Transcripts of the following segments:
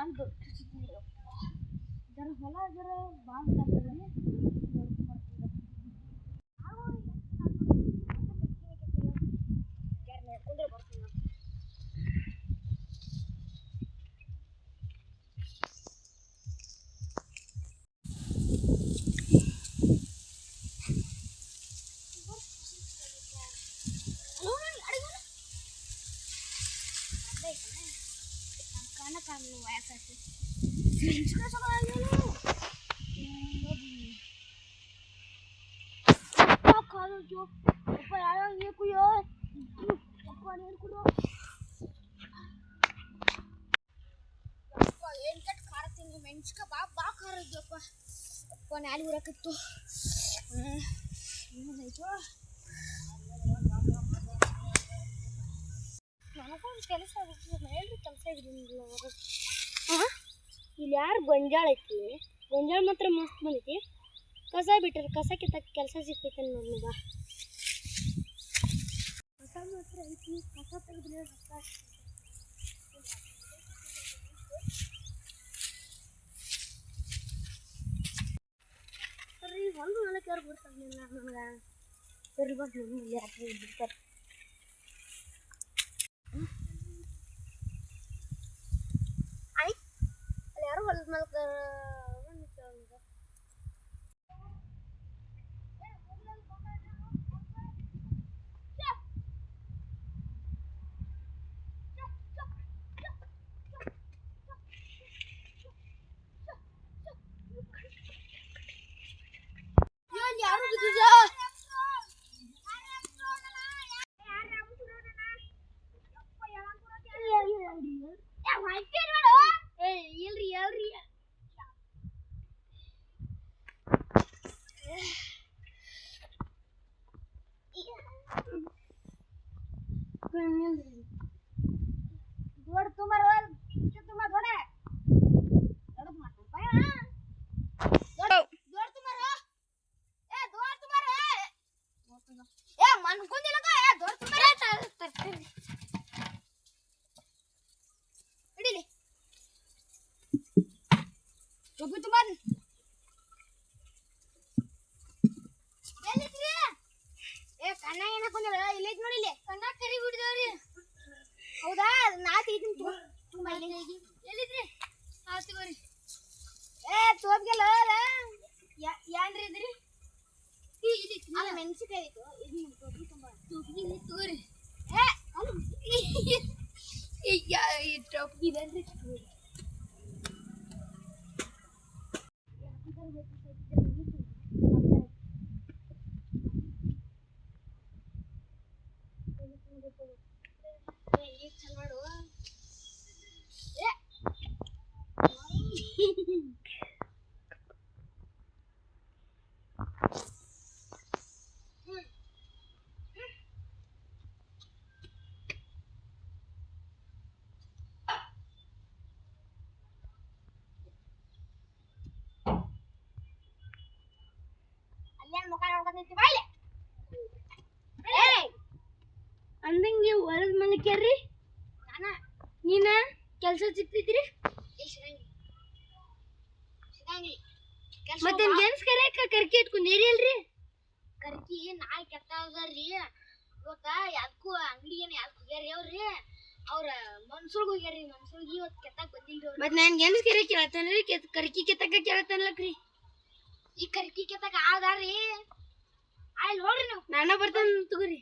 ನಂದು ಜರ ಹೊಲ ಜರ ಬಾಂಡ್ ಹಾಕಿದ್ರಿ ಮೆಣಸಿನ ಬಾ ಖಾರ ಇದೆಯಪ್ಪ ಅಪ್ಪ ನಾಲಿ ಊರಕತ್ತು ನನಗೊಂದು ಕೆಲಸ ಹೇಳ್ರಿ ಕೆಲಸ ಇಲ್ಲಿ ಯಾರು ಗೊಂಜಾಳ ಐತಿ ಗೊಂಜಾಳ ಮಾತ್ರ ಮಸ್ತ್ ಬಂದೈತಿ ಕಸ ಬಿಟ್ಟರೆ ಕಸ ಕಿತ್ತಕ್ಕೆ ಕೆಲಸ ಸಿಗ್ತೈತೆ ನೋಡಿ ಬಾ ಕಸ ಮಾತ್ರ ಐತಿ ಕಸ ತೆಗೆದ್ರೆ ಸರಿ ಒಂದು ನಾಲ್ಕು ಯಾರು ಬರ್ತಾಗಿಲ್ಲ ನನಗೆ ಸರಿ ಬಂದು ಯಾರು ಬಿಡ್ತಾರೆ ಆಯ್ತು ಅಲ್ಲಿ ಯಾರು ಹೊಲದ ಮಲ್ಕ ಕಣ್ಣ ಏನಕೊಂಡ್ರ ಇಲ್ಲ ನೋಡಿಲಿ ಕಣ್ಣ ಕರಿ ಬಿಡಿದವ್ರಿ ಹೌದಾ ನಾ ತೀತೀನಿ ತುಂಬಾ ಎಲ್ಲಿದ್ರಿ ಆತಗೋರಿ ತೋಪ್ಗೆಲ್ಲ ಏನ್ರಿ ಇದ್ರಿ ಅಲ್ಲ ಮೆಣಸಿಕಾಯಿ ಇತ್ತು ಇದು ತೊಗರಿ ತುಂಬ ತೊಗರಿ ತಗೋರಿ ಟೊಪ್ಗಿ ಇದೇನ್ರಿ ಅಂದಂಗೆ ಹೊಲದ ಮಲಕ್ಯಾರ್ರಿ ನೀನ ಕೆಲಸ ಸಿಕ್ತಿದ್ರಿ ಮತ್ತೆ ಗೆನ್ಸ್ ಕರೆಯಕ ಕರ್ಕಿ ಇಟ್ಕೊಂಡಿರಿ ಅಲ್ರಿ ಕರ್ಕಿ ನಾಯಿ ಕೆಟ್ಟವ್ರಿ ಇವತ್ತ ಯಾಕೂ ಅಂಗಡಿಗೇನ ಯಾಕೆ ಹೋಗ್ಯಾರಿ ಅವ್ರಿ ಅವ್ರ ಮನ್ಸೂರ್ಗೆ ಹೋಗ್ಯಾರಿ ಮನ್ಸೂರ್ಗೆ ಇವತ್ತು ಕೆತ್ತಾಕ್ ಬಂದಿಲ್ರಿ ಮತ್ತೆ ನಾನು ಗೆನ್ಸ್ ಕರೆ ಕೇಳತ್ತೇನ್ರಿ ಕರ್ಕಿ ಕೆತ್ತಕ ಕೇಳತ್ತೇನಲ್ರಿ ಈ ಕರ್ಕಿ ಕೆತ್ತಕ ಆದಾರಿ ಆಯ್ ನೋಡ್ರಿ ನೀವು ನಾನ ಬರ್ತಾನ ತಗೋರಿ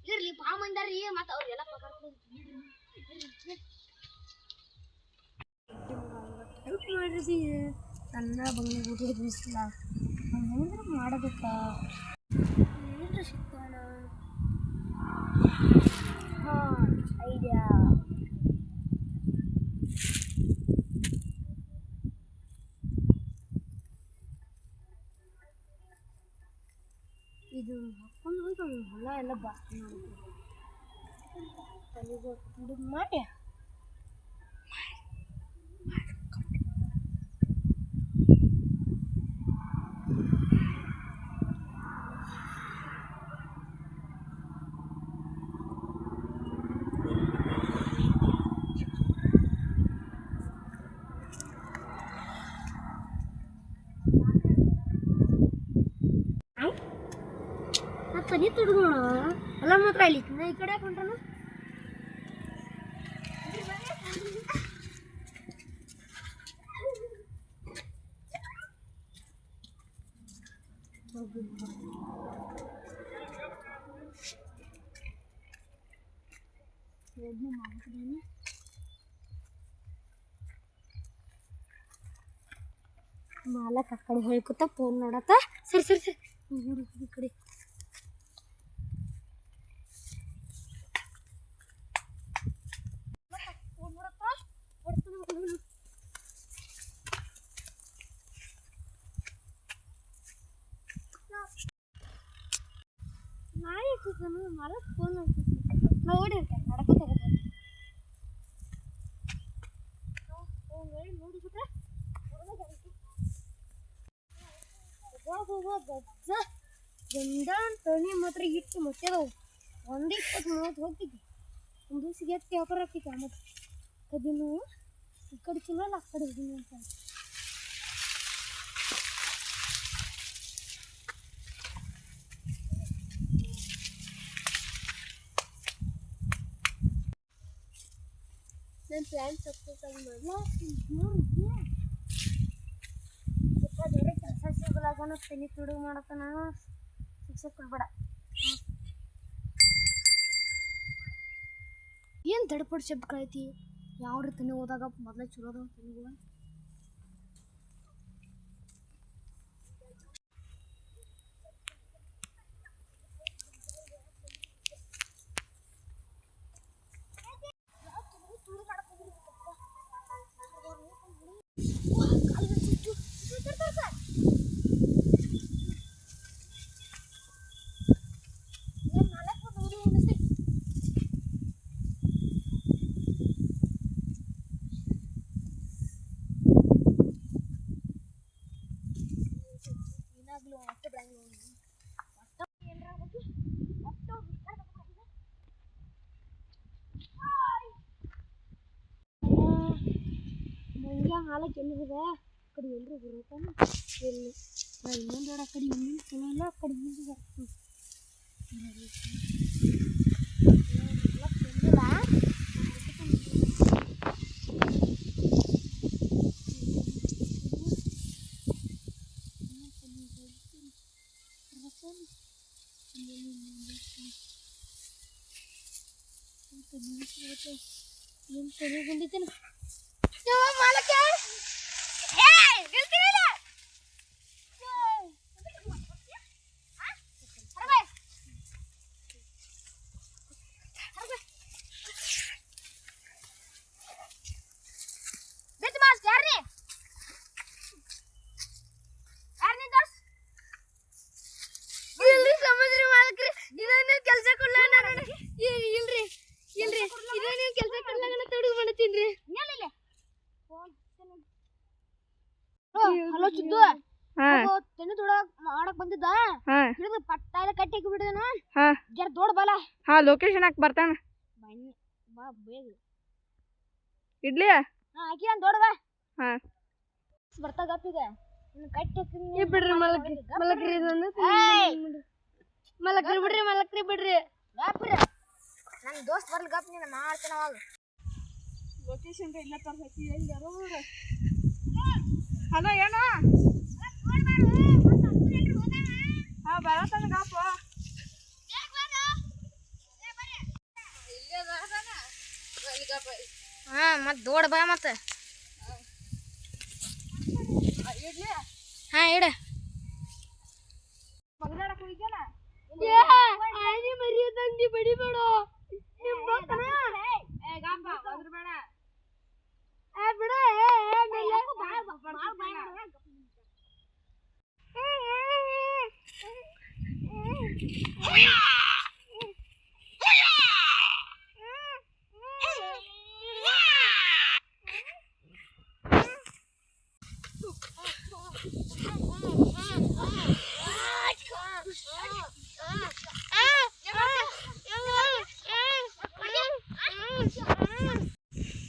ಇರ್ಲಿ ಬಾ ಮಂದಾರಿ ಮತ್ತ ಅವ್ರೆಲ್ಲ ಪಗಾರ ಹೆಲ್ಪ್ ಮಾಡ್ರಿ ನನ್ನ ಬಂಗ್ಲೆ ಗುಡಿ ಬಿಸ್ಲ ಹೆಂಗ್ರ ಮಾಡಬೇಕ ಏನ್ರ ಸಿಗ್ತಾನ ಹಾ ಐಡಿಯಾ ಇದು ಹಾಕೊಂಡು ಹೊಲ ಎಲ್ಲ ಬಾಕಿ ಮಾಡಿ ತನಿ ತುಡುಗೋಣ ಅಲ್ಲ ಮಾತ್ರ ಅಲ್ಲಿ ಈ ಕಡೆ ಕೊಂಡ್ರನು ಮಾಲಕ್ ಆ ಕಡೆ ಹೇಳ್ಕೊತ ಫೋನ್ ನೋಡತ್ತ ಸರಿ ಸರಿ ಸರಿ ಈ ಕಡೆ ಮಾಲಕ್ ಫೋನ್ ನಾವು ಓಡಿರ್ತಾರೆ ನಡ್ಕೋತ ನೋಡಿಬಿಟ್ರೆ ಗಂಡ ತಣಿ ಮಾತ್ರ ಇಟ್ಟು ಮತ್ತದವು 120-30 ಹೋಗ್ತಿದ್ವಿ ಒಂದು ದಿವ್ಸಿಗೆ ಎತ್ತಿ ವ್ಯಾಪಾರ ಆಗ್ತಿತ್ತು ಮತ್ತೆ ಕದಿನು ಈ ಕಡೆ ಚಲೋ ಅಲ್ಲ ಆ ಕಡೆ ಹೋಗಿನಿ ಅಂತ ನನ್ನ ಪ್ಲ್ಯಾನ್ ಸಕ್ಸಸ್ ಆಗಿ ಬೇರೆ ಕೆಲಸ ಸಿಗಲಾಗನ ತಲೆ ತುಡುಗು ಮಾಡತ್ತಾನ ಶಿಕ್ಷೆ ಕೊಡ್ಬೇಡ ಏನು ದಡ್ಪಡ್ ಶಬ್ದ ಕಳೈತಿ ಯಾವ ರೀತಿ ಹೋದಾಗ ಮೊದಲೇ ಚಲೋ ಅದ ತಲೆಗಳ ಹಾಲಕ್ಕೆ ಎಲ್ಲಿದೆ ಆ ಕಡೆ ಎಲ್ಲರೂ ಬರುತ್ತಾನೆ ಎಲ್ಲಿ ಇನ್ನೊಂದು ಆ ಕಡೆ ಇನ್ನೊಂದು ಚಲೋ ಇಲ್ಲ ಆ ಕಡೆ ಇನ್ನೊಂದು ಬರ್ತೀನಿ ಏನು ತಲೆ ಬಂದಿದ್ದೇನೆ ಮಾಲಕ್ಕೆ ಹಲೋ ಚಿದ್ದು ತೆನೆ ತೊಡಕ್ ಮಾಡಕ್ ಬಂದಿದ್ದ ಹಿಡಿದು ಪಟ್ಟ ಎಲ್ಲ ಕಟ್ಟಿ ಬಿಡಿದನ ಜರ ದೊಡ್ಡ ಬಲ ಲೊಕೇಶನ್ ಹಾಕಿ ಬರ್ತಾನ ಬಾ ಬೇಗ ಇಡ್ಲಿ ಹಾಕಿ ನಾನು ದೊಡ್ಡ ಬಾ ಬರ್ತಾಗಪ್ಪ ಈಗ ಕಟ್ಟಿ ಬಿಡ್ರಿ ಮಲಕ್ರಿ ಬಿಡ್ರಿ ನನ್ನ ದೋಸ್ತ್ ಬರ್ಲಿ ಗಪ್ ನೀನು ಮಾಡ್ತಾನ ಅವಾಗ ಲೊಕೇಶನ್ ಇಲ್ಲ ತರ್ಸತಿ ಎಲ್ಲಾರು ಹಲೋ ಏನು ಬರತಾನ ಗಾಪ ಮತ್ ದೊಡ್ಡ ಬಾ ಮತ್ತೆ ಇಡ ಮರಿಯದಂಗಿ ಬಡಿಬೇಡ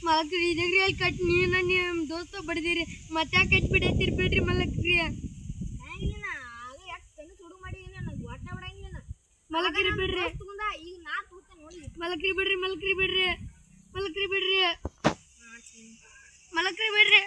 ಮಲಕ್ರಿ ಇದ್ರಿ ಅಲ್ಲಿ ಕಟ್ ನೀನ ನಿಮ್ಮ ದೋಸ್ತ ಬಡ್ದಿರಿ ಮತ್ತೆ ಕಟ್ ಬಿಡತ್ತಿರ್ಬೇಡ್ರಿ ಮಲಕ್ರಿ ಮಲಕ್ರಿ ಬಿಡ್ರಿ ಈಗ ನಾ ತೂತೆ ನೋಡಿ ಮಲಕ್ರಿ ಬಿಡ್ರಿ ಮಲಕ್ರಿ ಬಿಡ್ರಿ ಮಲಕ್ರಿ ಬಿಡ್ರಿ ಮಲಕ್ರಿ ಬಿಡ್ರಿ